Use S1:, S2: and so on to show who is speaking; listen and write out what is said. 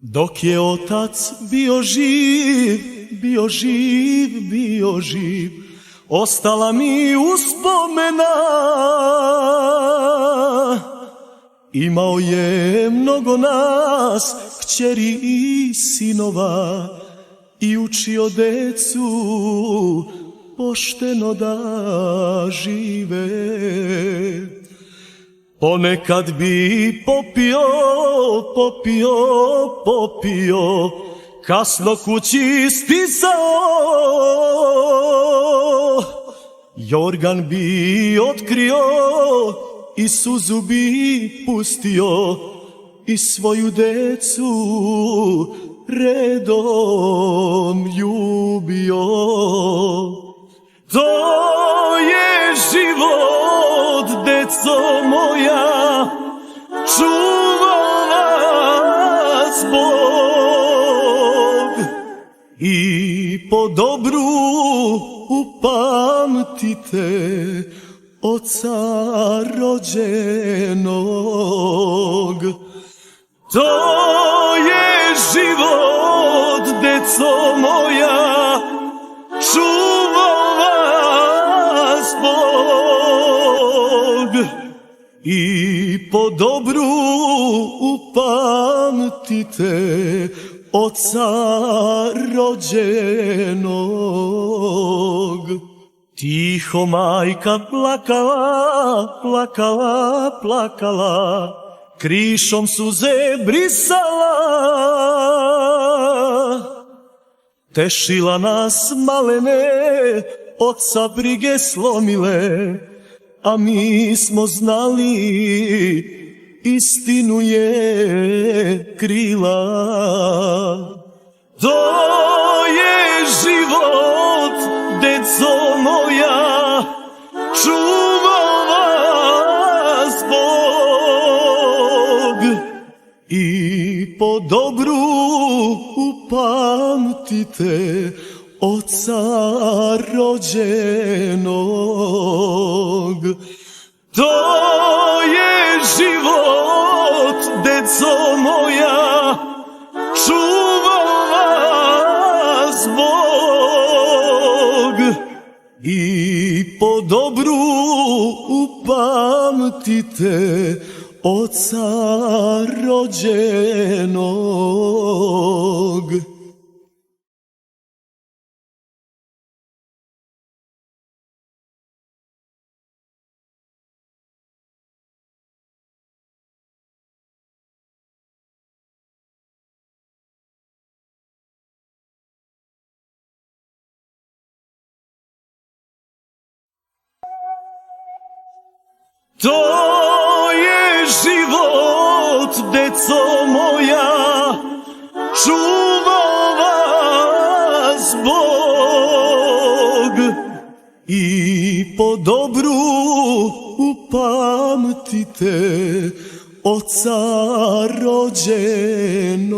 S1: Dok je otac bio živ, ostala mi uspomena. Imao je mnogo nas, kćeri i sinova, i učio decu pošteno da žive. Ponekad bi popio, kasno kući stizao. Jorgan bi otkrio i suzu bi pustio i svoju decu redom ljubio. To je život, deco moja, čuvao vas Bog. I po dobru upamtite oca rođenog. To je život, deco moja, čuvao vas Bog. I po dobru upamtite oca rođenog. Tiho majka plakala, krišom suze brisala. Tešila nas malene, oca brige slomile, a mi smo znali, istinu je krila. To je život, deco moja, čuvao vas Bog. I po dobru upamtite oca rođenog. To je život, deco moja, čuvao vas Bog. I po dobru upamtite oca rođenog. To je život, deco moja, čuvao vas Bog. I po dobru upamtite oca rođenog.